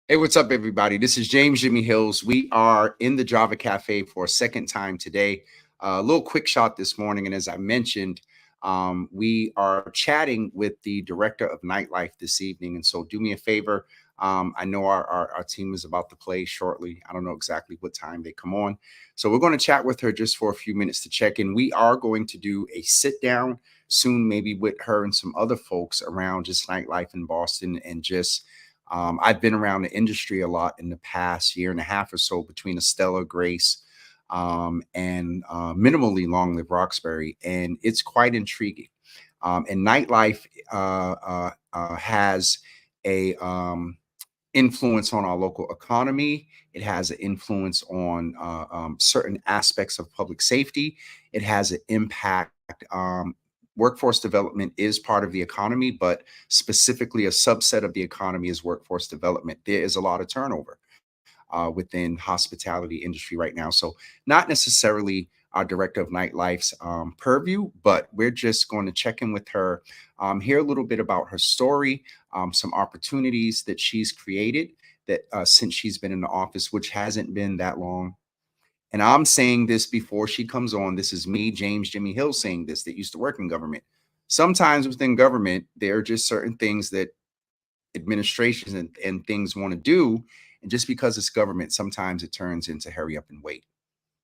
Hey, what's up, everybody? This is James Jimmy Hills. We are in the Java Cafe for a second time today. A little quick shot this morning. And as I mentioned, we are chatting with the director of Nightlife this evening. And so do me a favor. I know our team is about to play shortly. I don't know exactly what time they come on. So we're going to chat with her just for a few minutes to check in. We are going to do a sit down soon, maybe with her and some other folks around just nightlife in Boston and just I've been around the industry a lot in the past year and a half or so between Estella, Grace, and Minimally Long Live Roxbury, and it's quite intriguing. And nightlife has a influence on our local economy. It has an influence on certain aspects of public safety. It has an impact. Workforce development is part of the economy, but specifically a subset of the economy is workforce development. There is a lot of turnover within hospitality industry right now. So not necessarily our director of Nightlife's purview, but we're just going to check in with her, hear a little bit about her story, some opportunities that she's created that since she's been in the office, which hasn't been that long. And I'm saying this before she comes on. This is me, James Jimmy Hill, saying this that used to work in government. Sometimes within government, there are just certain things that administrations and things want to do. And just because it's government, sometimes it turns into hurry up and wait.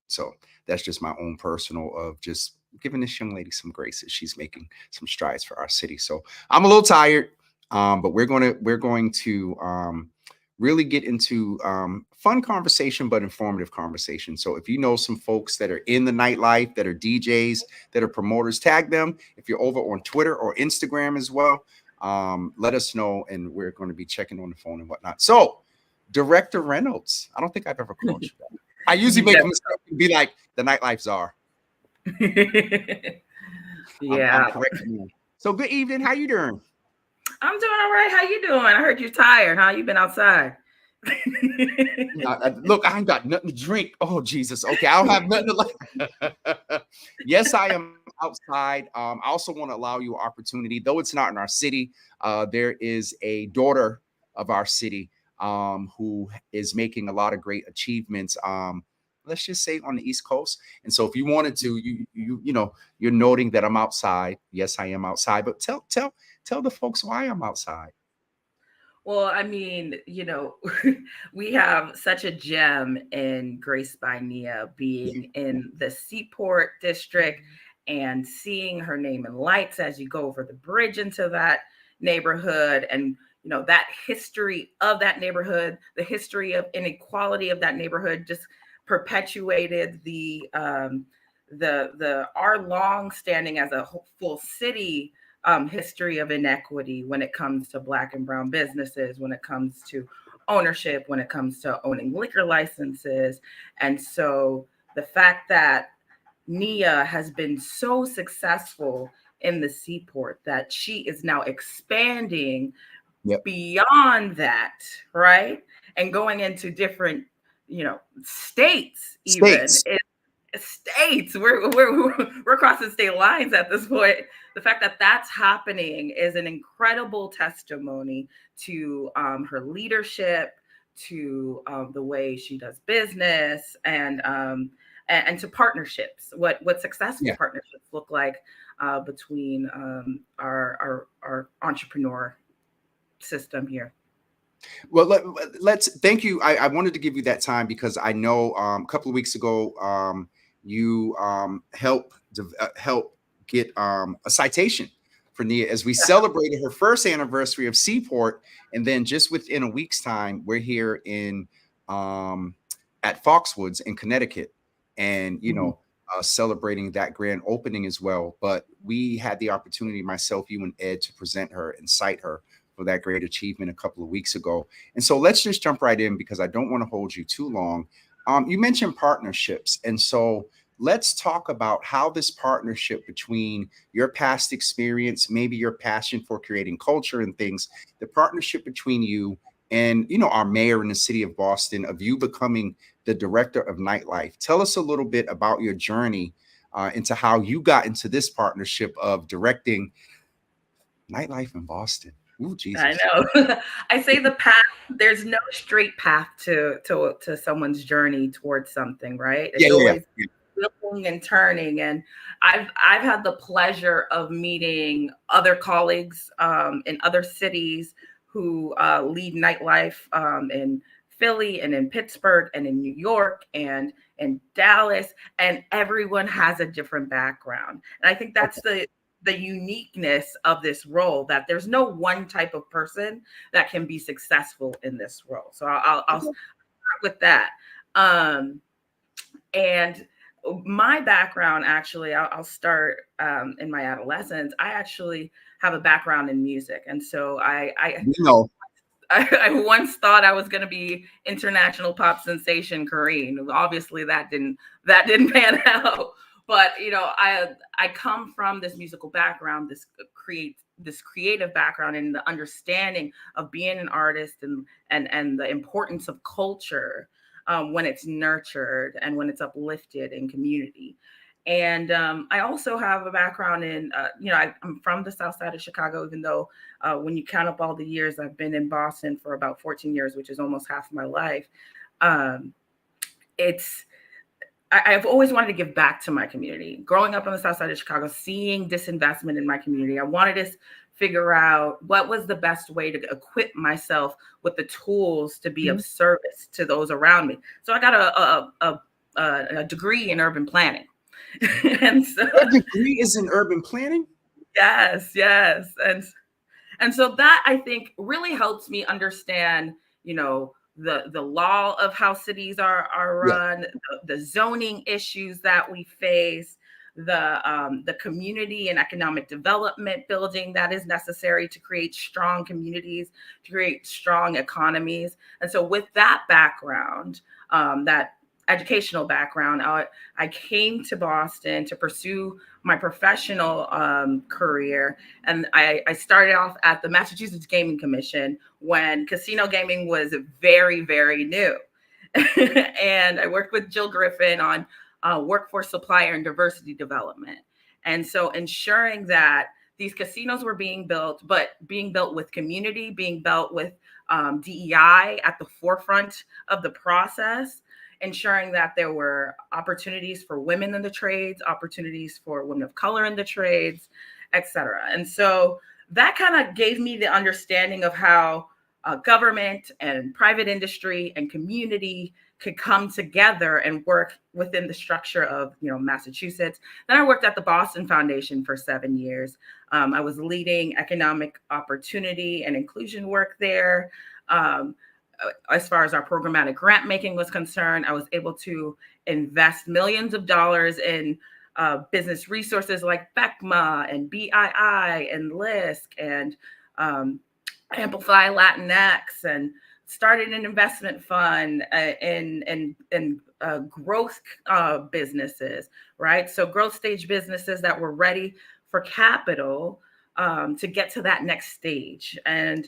So that's just my own personal of just giving this young lady some grace as she's making some strides for our city. So I'm a little tired, but we're going to really get into fun conversation, but informative conversation. So if you know some folks that are in the nightlife, that are DJs, that are promoters, tag them. If you're over on Twitter or Instagram as well, let us know. And we're going to be checking on the phone and whatnot. So Director Reynolds, I don't think I've ever called you that. I usually make a mistake and be like the nightlife czar. Yeah. I'm correct. So good evening. How you doing? I'm doing all right. How you doing? I heard you're tired, huh? You've been outside. Look, I ain't got nothing to drink. Oh, Jesus. Okay, I don't have nothing to like. Yes, I am outside. I also want to allow you an opportunity, though it's not in our city. There is a daughter of our city who is making a lot of great achievements. Let's just say on the East Coast. And so if you wanted to, you know, you're noting that I'm outside. Yes, I am outside, but tell the folks why I'm outside. Well, I mean, you know, we have such a gem in Grace by Nia being in the Seaport district and seeing her name in lights as you go over the bridge into that neighborhood, and you know that history of that neighborhood, the history of inequality of that neighborhood just perpetuated the our long standing as a full city history of inequity when it comes to Black and brown businesses, when it comes to ownership, when it comes to owning liquor licenses. And so the fact that Nia has been so successful in the Seaport that she is now expanding beyond that, right? And going into different, you know, states even. States. We're crossing state lines at this point. The fact that that's happening is an incredible testimony to her leadership, to the way she does business, and to partnerships. What successful partnerships look like between our entrepreneur system here. Well, let's thank you. I wanted to give you that time because I know a couple of weeks ago you help get a citation for Nia as we celebrated her first anniversary of Seaport, and then just within a week's time, we're here in at Foxwoods in Connecticut, and celebrating that grand opening as well. But we had the opportunity, myself, you, and Ed, to present her and cite her for that great achievement a couple of weeks ago. And so let's just jump right in because I don't want to hold you too long. You mentioned partnerships, and so let's talk about how this partnership between your past experience, maybe your passion for creating culture and things, the partnership between you and our mayor in the city of Boston, of you becoming the director of Nightlife. Tell us a little bit about your journey into how you got into this partnership of directing Nightlife in Boston. Ooh, I Jesus. know. I say the path, there's no straight path to someone's journey towards something, right? Yeah, It's yeah, always yeah. flipping and turning. And I've had the pleasure of meeting other colleagues in other cities who lead nightlife in Philly and in Pittsburgh and in New York and in Dallas, and everyone has a different background. And I think that's the uniqueness of this role, that there's no one type of person that can be successful in this role. So I'll start with that. And my background, actually, I'll start in my adolescence. I actually have a background in music. And so You know, I once thought I was going to be international pop sensation Corean. Obviously, that didn't pan out. But I come from this musical background, this creative background, and the understanding of being an artist and the importance of culture when it's nurtured and when it's uplifted in community. And I also have a background in, I'm from the South Side of Chicago, even though when you count up all the years, I've been in Boston for about 14 years, which is almost half my life. I've always wanted to give back to my community. Growing up on the South Side of Chicago, seeing disinvestment in my community, I wanted to figure out what was the best way to equip myself with the tools to be of service to those around me. So I got a degree in urban planning. And so your degree is in urban planning? yes. And so that, I think, really helps me understand, the law of how cities are Yeah. run, the zoning issues that we face, the community and economic development building that is necessary to create strong communities, to create strong economies. And so with that background, that educational background, I came to Boston to pursue my professional career. And I started off at the Massachusetts Gaming Commission when casino gaming was very, very new. And I worked with Jill Griffin on workforce supplier and diversity development. And so ensuring that these casinos were being built, but being built with community, being built with DEI at the forefront of the process, ensuring that there were opportunities for women in the trades, opportunities for women of color in the trades, et cetera. And so that kind of gave me the understanding of how government and private industry and community could come together and work within the structure of, Massachusetts. Then I worked at the Boston Foundation for 7 years. I was leading economic opportunity and inclusion work there. As far as our programmatic grant making was concerned, I was able to invest millions of dollars in business resources like BECMA and BII and LISC and Amplify Latinx, and started an investment fund in growth businesses, right? So growth stage businesses that were ready for capital to get to that next stage. And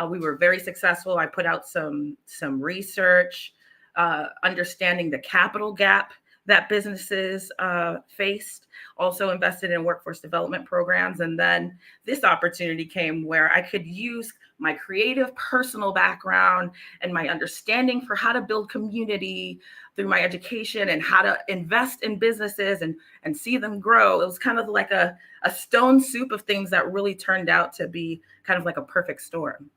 we were very successful. I put out some research, understanding the capital gap that businesses faced, also invested in workforce development programs. And then this opportunity came where I could use my creative personal background and my understanding for how to build community through my education and how to invest in businesses and see them grow. It was kind of like a stone soup of things that really turned out to be kind of like a perfect storm.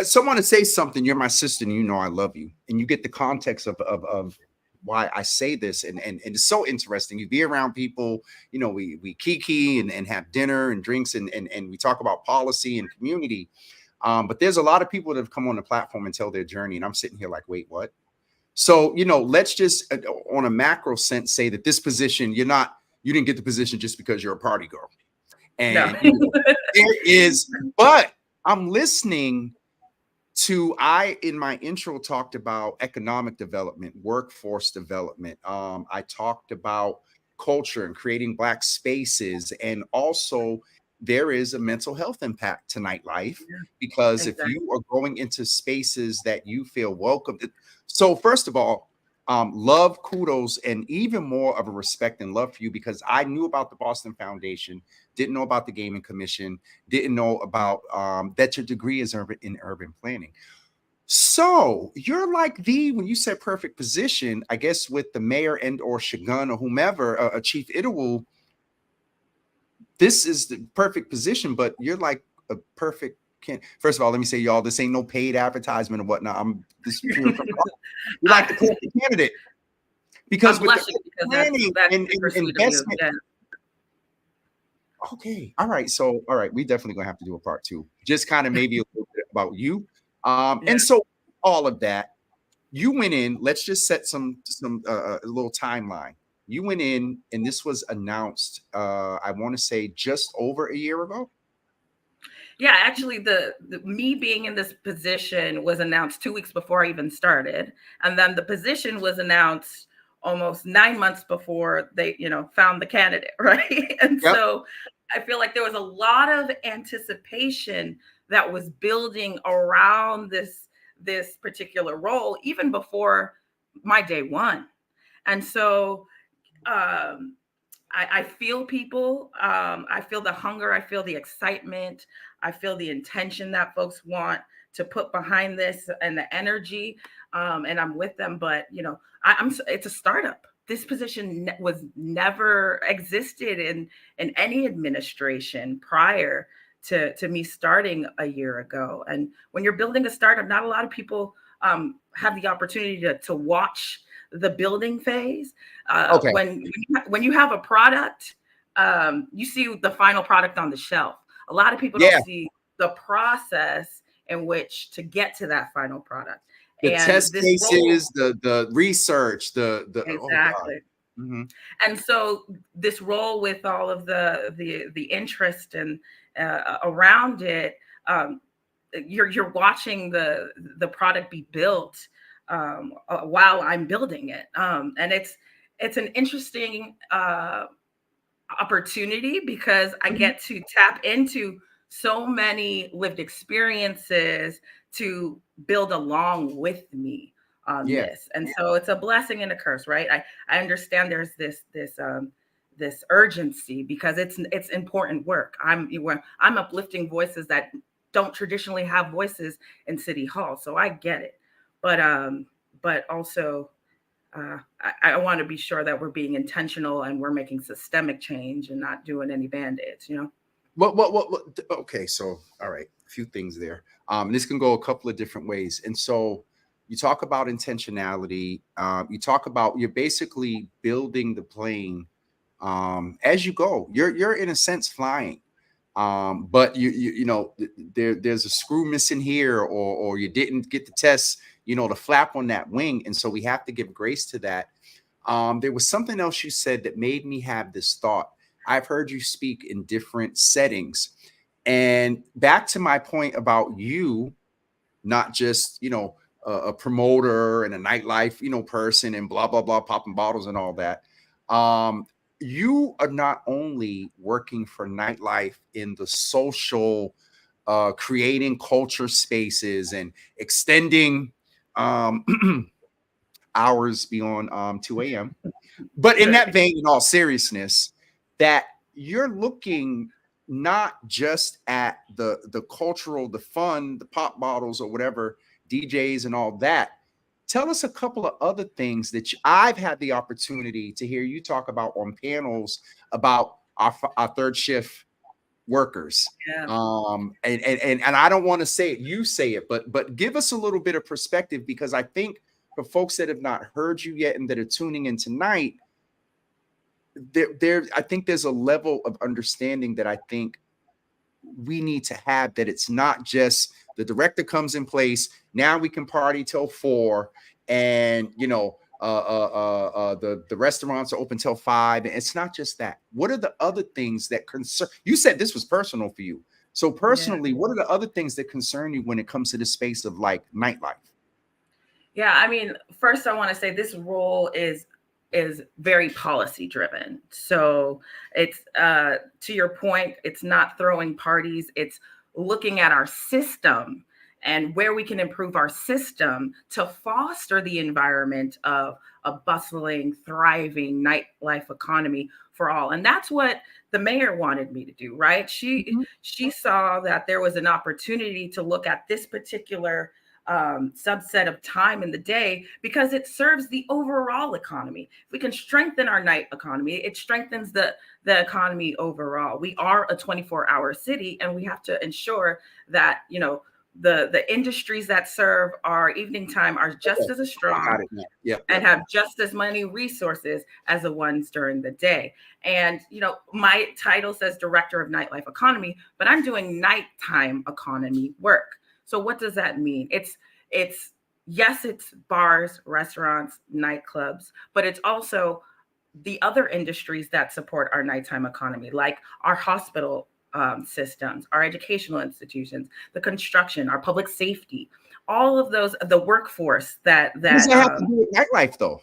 Someone to say something, you're my sister and I love you, and you get the context of why I say this, and it's so interesting. You be around people, you know, we kiki and have dinner and drinks and we talk about policy and community. But there's a lot of people that have come on the platform and tell their journey, and I'm sitting here like, wait, what? So, you know, let's just on a macro sense say that this position, you didn't get the position just because you're a party girl. No. And you know, there is, but I'm listening to, I in my intro talked about economic development, workforce development. I talked about culture and creating Black spaces, and also there is a mental health impact to nightlife, Yeah, because if exactly. you are going into spaces that you feel welcome, so first of all, love, kudos, and even more of a respect and love for you, because I knew about the Boston Foundation, didn't know about the Gaming Commission, didn't know about that your degree is in urban planning. So you're like when you said perfect position, I guess with the mayor and or Shagun or whomever, Chief Idawul, this is the perfect position, but you're like a perfect can. First of all, let me say, y'all, this ain't no paid advertisement or whatnot. I'm this pure from you're like the I, perfect candidate, I'm because with the blushing because planning that's and super sweet of you. investment. Yeah. Okay. All right. So, all right. We definitely gonna have to do a part two. Just kind of maybe a little bit about you. Yeah. And so all of that, you went in, let's just set some a little timeline. You went in and this was announced, I want to say just over a year ago. Yeah, actually, the me being in this position was announced 2 weeks before I even started, and then the position was announced almost 9 months before they, found the candidate, right? And Yep. so I feel like there was a lot of anticipation that was building around this particular role even before my day one, and so um, I feel people. I feel the hunger. I feel the excitement. I feel the intention that folks want to put behind this and the energy. And I'm with them. But it's a startup. This position was never existed in any administration prior to me starting a year ago. And when you're building a startup, not a lot of people have the opportunity to watch the building phase. Okay. When you have a product, you see the final product on the shelf. A lot of people don't Yeah. see the process in which to get to that final product. The And test this role, cases, the research, the oh God. exactly. Hmm. And so this role with all of the interest and around it, um, you're watching the product be built while I'm building it, and it's an interesting opportunity because I Hmm. get to tap into so many lived experiences to build along with me on Yeah. this. And so it's a blessing and a curse, right? I understand there's this urgency because it's important work. I'm uplifting voices that don't traditionally have voices in City Hall. So I get it. But also I want to be sure that we're being intentional and we're making systemic change and not doing any band-aids, What? Okay, so all right, a few things there. This can go a couple of different ways. And so you talk about intentionality. You talk about you're basically building the plane as you go. You're in a sense flying. But you know there's a screw missing here, or you didn't get the test, you know, the flap on that wing, and so we have to give grace to that. There was something else you said that made me have this thought. I've heard you speak in different settings, and back to my point about you not just, you know, a promoter and a nightlife, you know, person and blah blah blah, popping bottles and all that. Um, you are not only working for nightlife in the social, creating culture spaces and extending um, hours beyond 2 a.m. But in that Right. vein, in all seriousness, that you're looking not just at the cultural, the fun, the pop bottles or whatever, DJs and all that. Tell us a couple of other things that I've had the opportunity to hear you talk about on panels about our third shift workers. Yeah. And I don't want to say it, you say it, but give us a little bit of perspective, because I think for folks that have not heard you yet and that are tuning in tonight, I think there's a level of understanding that I think we need to have, that it's not just the director comes in place, now we can party till 4, and the restaurants are open till 5. And it's not just that. What are the other things that concern you? Said this was personal for you. So personally, what are the other things that concern you when it comes to the space of like nightlife? Yeah, I mean, first I want to say this role is very policy driven. So it's to your point, it's not throwing parties, it's looking at our system and where we can improve our system to foster the environment of a bustling, thriving nightlife economy for all. And that's what the mayor wanted me to do, right? She saw that there was an opportunity to look at this particular subset of time in the day because it serves the overall economy. If we can strengthen our night economy, it strengthens the economy overall. We are a 24-hour city, and we have to ensure that the industries that serve our evening time are just as strong and have just as many resources as the ones during the day. And my title says Director of Nightlife Economy, but I'm doing nighttime economy work. So what does that mean? It's yes, it's bars, restaurants, nightclubs, but it's also the other industries that support our nighttime economy, like our hospital systems, our educational institutions, the construction, our public safety, all of those, the workforce that what does that have to do with nightlife, though?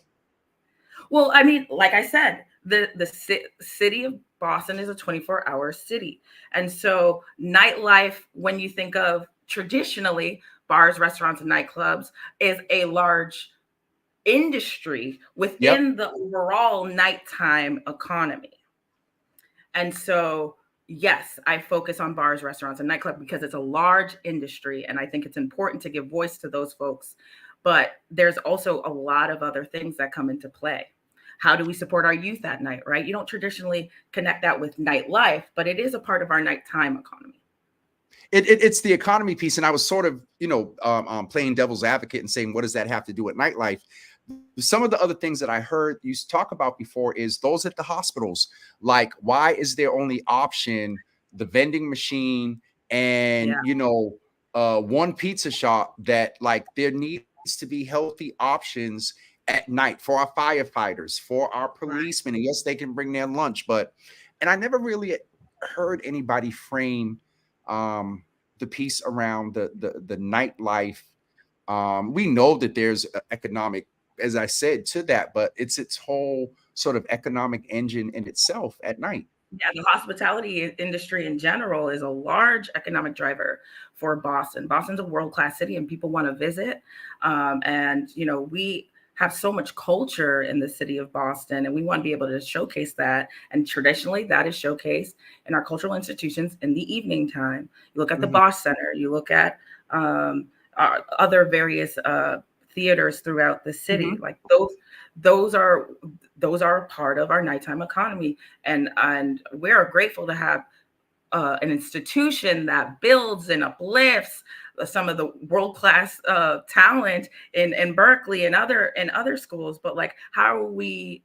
Well, I mean, like I said, the city of Boston is a 24-hour city. And so nightlife, when you think of traditionally bars, restaurants, and nightclubs, is a large industry within the overall nighttime economy. And so, yes, I focus on bars, restaurants, and nightclubs because it's a large industry. And I think it's important to give voice to those folks. But there's also a lot of other things that come into play. How do we support our youth at night, right? You don't traditionally connect that with nightlife, but it is a part of our nighttime economy. It's the economy piece. And I was sort of, playing devil's advocate and saying, what does that have to do with nightlife? Some of the other things that I heard you talk about before is those at the hospitals. Like, why is their only option the vending machine and, one pizza shop? That, like, there needs to be healthy options at night for our firefighters, for our policemen. And yes, they can bring their lunch, and I never really heard anybody frame the piece around the nightlife. We know that there's economic, as I said, to that, but it's its whole sort of economic engine in itself at night. Yeah, the hospitality industry in general is a large economic driver for Boston. Boston's a world-class city and people want to visit. And we have so much culture in the city of Boston, and we want to be able to showcase that. And traditionally, that is showcased in our cultural institutions in the evening time. You look at the Boss Center, you look at other various theaters throughout the city. Like those are a part of our nighttime economy, and we're grateful to have an institution that builds and uplifts some of the world-class talent in Berkeley and other schools. But like, how are we,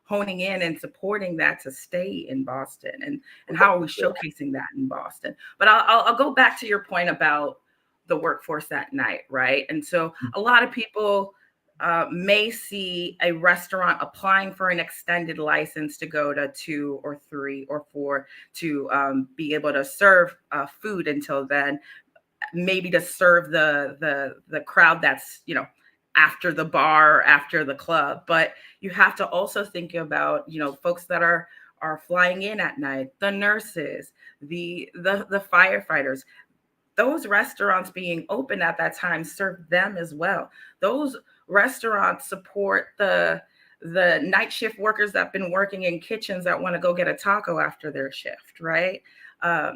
honing in and supporting that to stay in Boston, and how are we showcasing that in Boston? But I'll go back to your point about the workforce at night, right? And so a lot of people may see a restaurant applying for an extended license to go to 2 or 3 or 4 to be able to serve food until then, maybe to serve the crowd that's after the bar, after the club. But you have to also think about folks that are flying in at night, the nurses, the firefighters. Those restaurants being open at that time serve them as well. Those restaurants support the night shift workers that have been working in kitchens that want to go get a taco after their shift, right?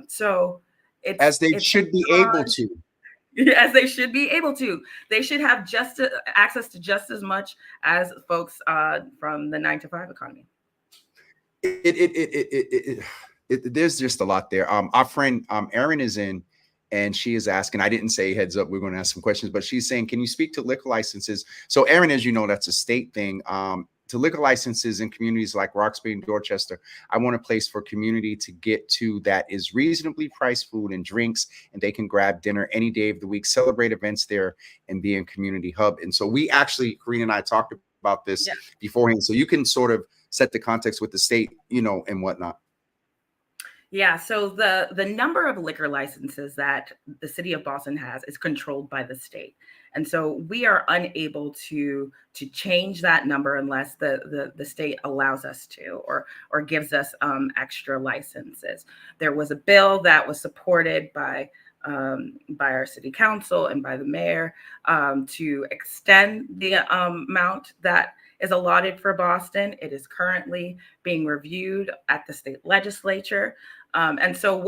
So as they should be able to. As they should be able to. They should have access to just as much as folks from the 9-to-5 economy. There's just a lot there. Our friend Aaron is in, and she is asking, I didn't say heads up, we're going to ask some questions, but she's saying, can you speak to liquor licenses? So Aaron, as you know, that's a state thing. To liquor licenses in communities like Roxbury and Dorchester, I want a place for community to get to that is reasonably priced food and drinks, and they can grab dinner any day of the week, celebrate events there, and be a community hub. And so we actually, Corean and I talked about this Yeah. beforehand, so you can sort of set the context with the state, and whatnot. Yeah, so the number of liquor licenses that the city of Boston has is controlled by the state. And so we are unable to change that number unless the state allows us to or gives us extra licenses. There was a bill that was supported by our city council and by the mayor to extend the amount that is allotted for Boston. It is currently being reviewed at the state legislature. And so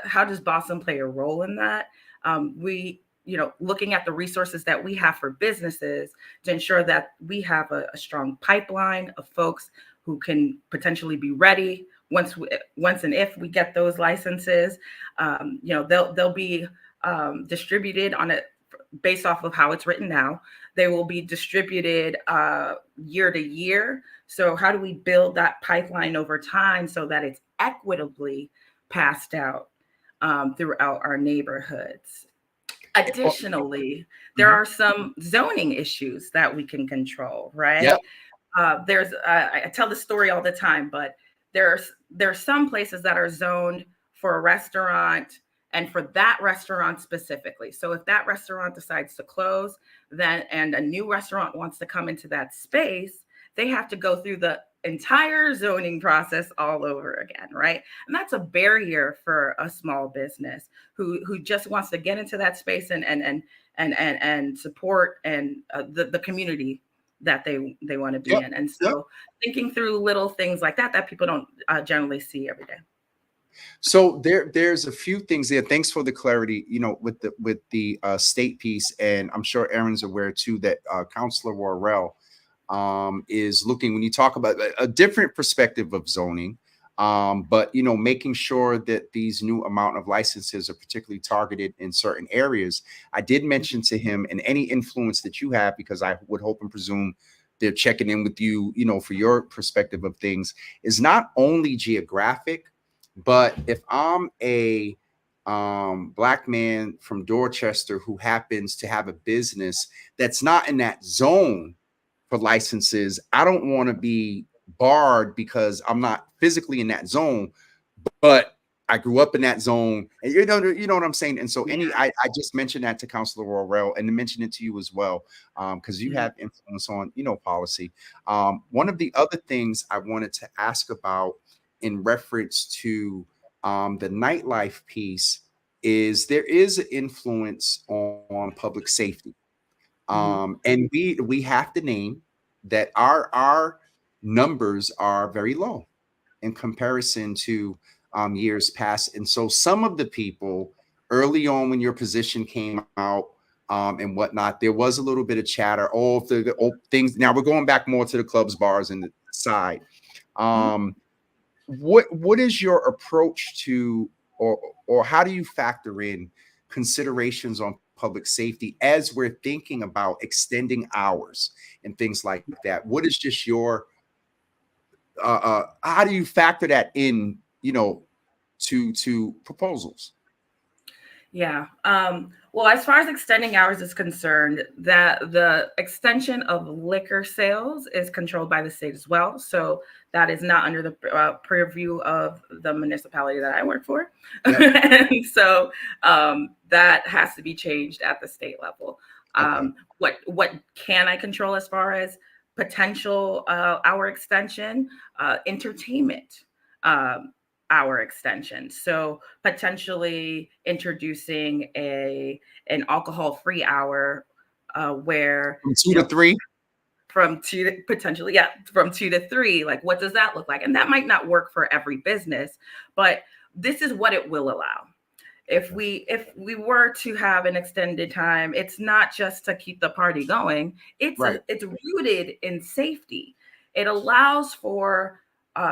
how does Boston play a role in that? We, looking at the resources that we have for businesses to ensure that we have a strong pipeline of folks who can potentially be ready once and if we get those licenses. They'll be distributed on it based off of how it's written now. They will be distributed year to year. So how do we build that pipeline over time so that it's equitably passed out throughout our neighborhoods? Additionally, there are some zoning issues that we can control, right? Yep. I tell the story all the time, but there's some places that are zoned for a restaurant and for that restaurant specifically. So if that restaurant decides to close, and a new restaurant wants to come into that space, they have to go through the entire zoning process all over again, right? And that's a barrier for a small business who just wants to get into that space and support and the community that they want to be in. And so thinking through little things like that people don't generally see every day. So there's a few things there. Thanks for the clarity, with the state piece, and I'm sure Aaron's aware too that Councilor Worrell is looking, when you talk about a different perspective of zoning, but making sure that these new amount of licenses are particularly targeted in certain areas. I did mention to him, and any influence that you have, because I would hope and presume they're checking in with you, for your perspective of things, is not only geographic, but if I'm a Black man from Dorchester who happens to have a business that's not in that zone for licenses, I don't want to be barred because I'm not physically in that zone, but I grew up in that zone, and you know what I'm saying. And so I just mentioned that to Councilor Worrell and to mention it to you as well, because you have influence on policy. One of the other things I wanted to ask about in reference to the nightlife piece is there is an influence on public safety. And we have to name that our numbers are very low in comparison to years past. And so some of the people early on when your position came out and whatnot, there was a little bit of chatter. The things. Now we're going back more to the clubs, bars, and the side. What is your approach to, or how do you factor in considerations on public safety as we're thinking about extending hours and things like that? What is just your how do you factor that in, to proposals? Yeah. Well, as far as extending hours is concerned, that the extension of liquor sales is controlled by the state as well. So that is not under the purview of the municipality that I work for. Yep. And so that has to be changed at the state level. Okay. What can I control as far as potential hour extension? Entertainment. Hour extension. So potentially introducing an alcohol-free hour where from 2 to 3. From 2 to potentially, from 2 to 3. Like, what does that look like? And that might not work for every business, but this is what it will allow. If we were to have an extended time, it's not just to keep the party going. It's rooted in safety. It allows for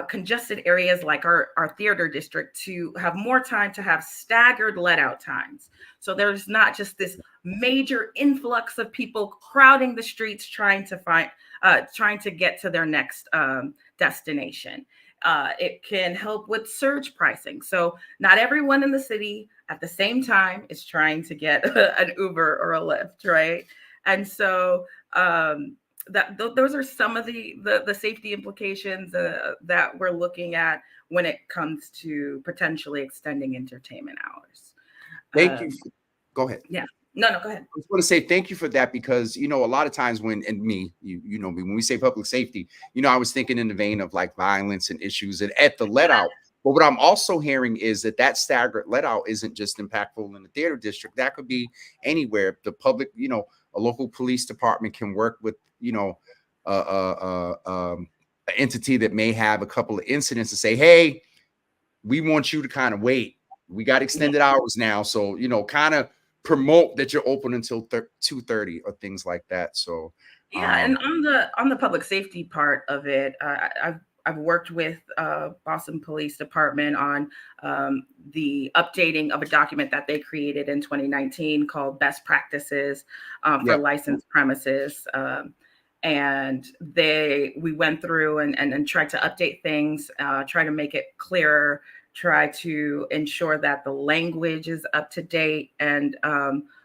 congested areas like our theater district to have more time to have staggered let out times. So there's not just this major influx of people crowding the streets trying to get to their next destination. It can help with surge pricing. So not everyone in the city at the same time is trying to get an Uber or a Lyft, right? And so those are some of the safety implications that we're looking at when it comes to potentially extending entertainment hours. Thank you. Um, Go ahead. yeah, no, go ahead. I just want to say thank you for that because a lot of times when and me, you know me, when we say public safety, I was thinking in the vein of like violence and issues and at the let out. But what I'm also hearing is that staggered let out isn't just impactful in the theater district. That could be anywhere. The public, a local police department can work with, an entity that may have a couple of incidents and say, hey, we want you to kind of wait. We got Yeah. extended hours now. So, kind of promote that you're open until 2:30 or things like that. So, Yeah, and on the public safety part of it, I've worked with Boston Police Department on the updating of a document that they created in 2019 called Best Practices for yeah, Licensed Premises. And we went through and tried to update things, try to make it clearer, try to ensure that the language is up to date and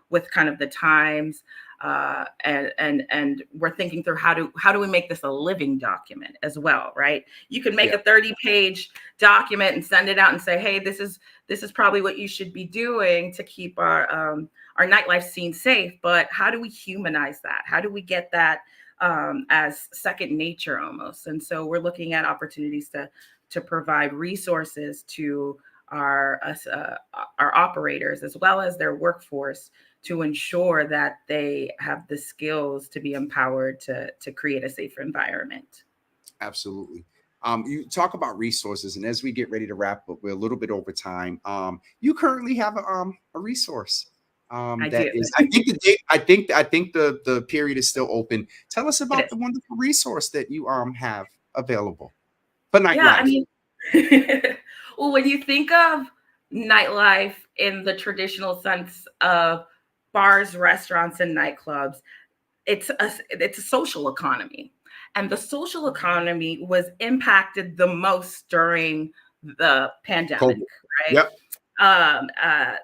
with kind of the times. And we're thinking through how do we make this a living document as well, right? You can make yeah, a 30-page document and send it out and say, hey, this is probably what you should be doing to keep our nightlife scene safe. But how do we humanize that? How do we get that as second nature almost? And so we're looking at opportunities to provide resources to our operators as well as their workforce to ensure that they have the skills to be empowered to create a safer environment. absolutely. You talk about resources, and as we get ready to wrap up, we're a little bit over time. You currently have a resource. I That do. is, I think the date, I think the period is still open. Tell us It about is. the wonderful resource that you have available for Yeah, I nightlife. mean, well, when you think of nightlife in the traditional sense of bars, restaurants, and nightclubs, it's a social economy, and the social economy was impacted the most during the pandemic, COVID. right? Yep.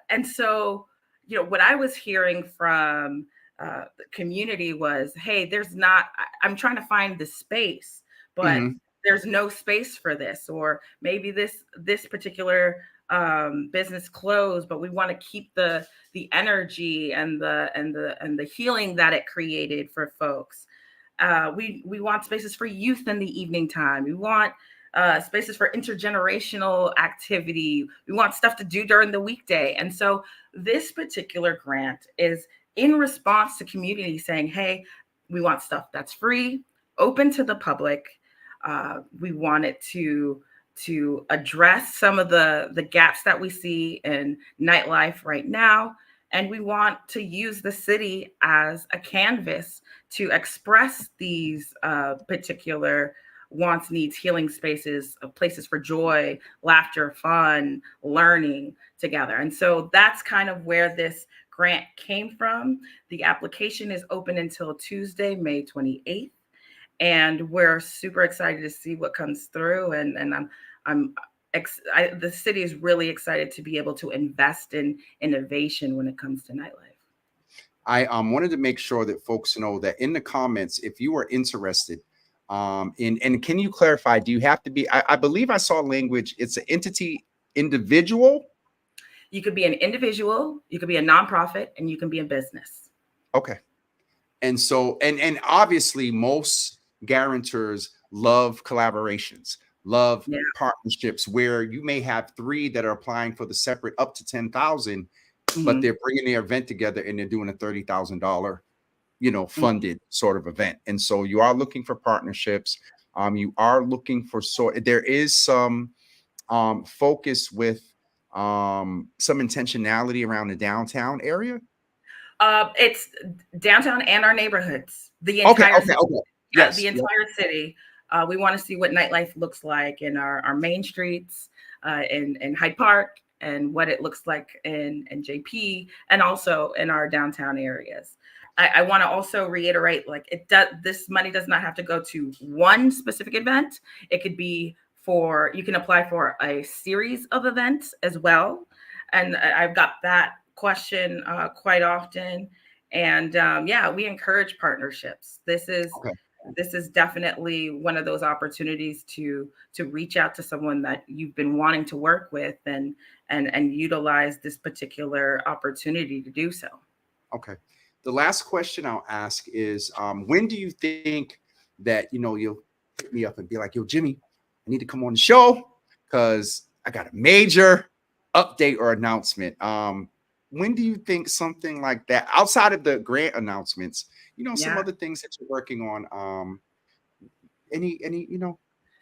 And so, what I was hearing from the community was, hey, I'm trying to find the space, but Hmm. there's no space for this, or maybe this particular business closed, but we want to keep the energy and the healing that it created for folks. We want spaces for youth in the evening time. We want spaces for intergenerational activity. We want stuff to do during the weekday. And so this particular grant is in response to community saying, hey, we want stuff that's free, open to the public. We want it to address some of the gaps that we see in nightlife right now. And we want to use the city as a canvas to express these particular wants, needs, healing spaces, places for joy, laughter, fun, learning together. And so that's kind of where this grant came from. The application is open until Tuesday, May 28th. And we're super excited to see what comes through. And I'm the city is really excited to be able to invest in innovation when it comes to nightlife. I wanted to make sure that folks know that in the comments, if you are interested, in and can you clarify? Do you have to be? I believe I saw language. It's an entity, individual. You could be an individual, you could be a nonprofit, and you can be a business. Okay. And so, and obviously, most guarantors love collaborations, love Yeah. partnerships where you may have three that are applying for the separate up to 10,000, but Mhm. they're bringing their event together and they're doing a $30,000, Mhm. funded sort of event. And so you are looking for partnerships. You are looking for there is some focus with some intentionality around the downtown area. It's downtown and our neighborhoods, the Okay, entire okay, city. okay. Yeah, the Yes, yep. entire city. We want to see what nightlife looks like in our main streets, in Hyde Park, and what it looks like in JP, and also in our downtown areas. I want to also reiterate, like, this money does not have to go to one specific event. It could be you can apply for a series of events as well. And I've got that question quite often. And yeah, we encourage partnerships. Okay. This is definitely one of those opportunities to reach out to someone that you've been wanting to work with, and utilize this particular opportunity to do so. Okay. The last question I'll ask is, when do you think that, you'll hit me up and be like, yo, Jimmy, I need to come on the show because I got a major update or announcement. When do you think something like that, outside of the grant announcements, some Yeah. other things that you're working on, any,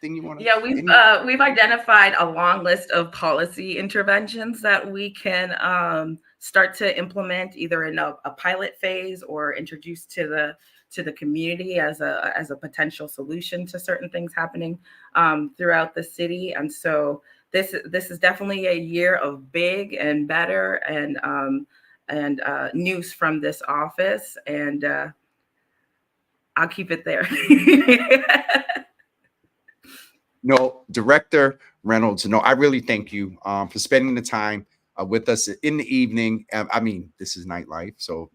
thing you want to, Yeah, any, we've identified a long list of policy interventions that we can start to implement either in a pilot phase or introduce to the community as a potential solution to certain things happening throughout the city. And so this is definitely a year of big and better and news from this office, and I'll keep it there. No, Director Reynolds. No, I really thank you for spending the time with us in the evening. I mean, this is nightlife, so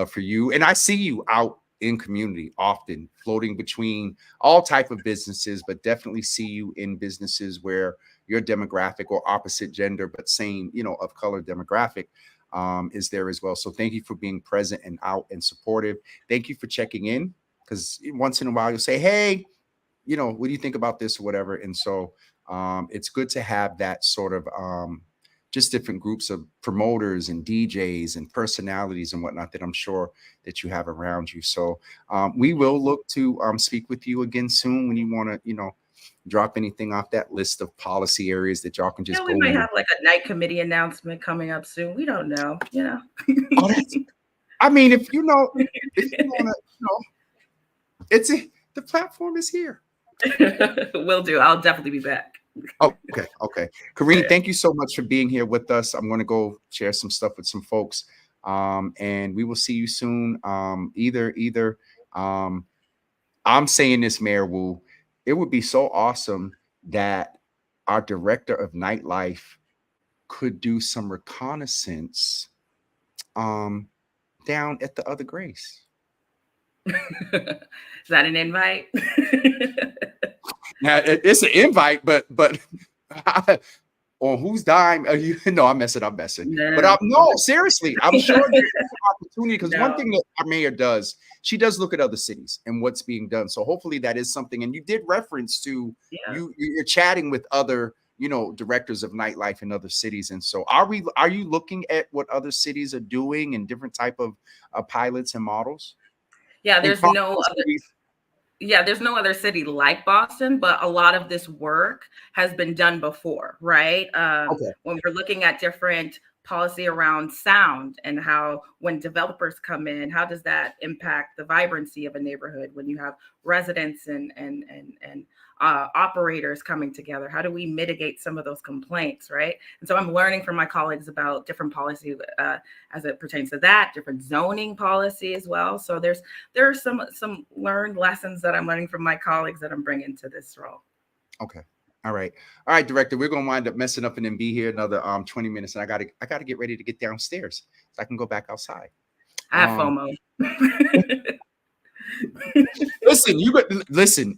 for you, and I see you out in community often, floating between all type of businesses, but definitely see you in businesses where your demographic or opposite gender, but same, of color demographic is there as well. So thank you for being present and out and supportive. Thank you for checking in, because once in a while you'll say, hey, what do you think about this or whatever? And so it's good to have that sort of just different groups of promoters and DJs and personalities and whatnot that I'm sure that you have around you. So we will look to speak with you again soon when you want to, drop anything off that list of policy areries that y'all can just Yeah, we go might in. have like a night committee announcement coming up soon. We don't know. Oh, I mean, if you want to, the platform is here. Will do. I'll definitely be back. Okay. Corean, thank you so much for being here with us. I'm going to go share some stuff with some folks, and we will see you soon. Either I'm saying this, Mayor Wu, it would be so awesome that our director of nightlife could do some reconnaissance down at the other Grace. Is that an invite? Now it's an invite, but on whose dime are you? No, I'm messing. No, But no. no, seriously, I'm sure there's an opportunity, because one No. thing that our mayor does, she does look at other cities and what's being done. So hopefully that is something. And you did reference to Yeah. you're chatting with other directors of nightlife in other cities. And so are you looking at what other cities are doing and different type of pilots and models? Yeah, And there's no other city like Boston, but a lot of this work has been done before, right? okay. When we're looking at different policy around sound and how when developers come in, how does that impact the vibrancy of a neighborhood when you have residents and operators coming together? How do we mitigate some of those complaints, right? And so I'm learning from my colleagues about different policy as it pertains to that, different zoning policy as well. So there are some learned lessons that I'm learning from my colleagues that I'm bringing to this role. Okay. All right, Director. We're gonna wind up messing up and then be here another 20 minutes, and I gotta get ready to get downstairs so I can go back outside. I have FOMO. Listen, listen.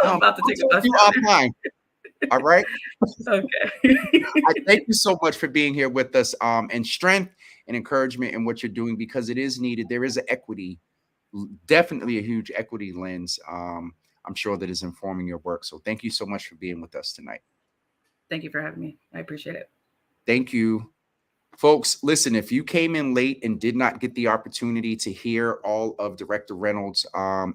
I'm about to take a bus you offline. All right. Okay. I thank you so much for being here with us, and strength and encouragement in what you're doing, because it is needed. There is an equity, definitely a huge equity lens. I'm sure that is informing your work. So thank you so much for being with us tonight. Thank you for having me. I appreciate it. Thank you. Folks, listen, if you came in late and did not get the opportunity to hear all of Director Reynolds'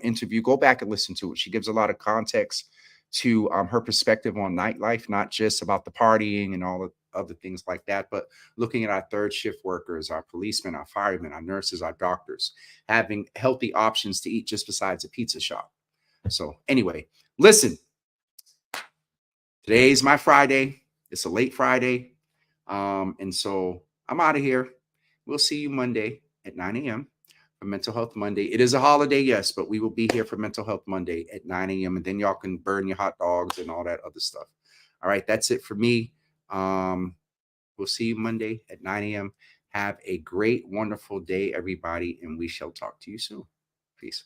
interview, go back and listen to it. She gives a lot of context to her perspective on nightlife, not just about the partying and all of other things like that, but looking at our third shift workers, our policemen, our firemen, our nurses, our doctors, having healthy options to eat just besides a pizza shop. So anyway, listen, today's my Friday. It's a late Friday. And so I'm out of here. We'll see you Monday at 9 a.m. for Mental Health Monday. It is a holiday, yes, but we will be here for Mental Health Monday at 9 a.m. And then y'all can burn your hot dogs and all that other stuff. All right, that's it for me. We'll see you Monday at 9 a.m. Have a great, wonderful day, everybody, and we shall talk to you soon. Peace.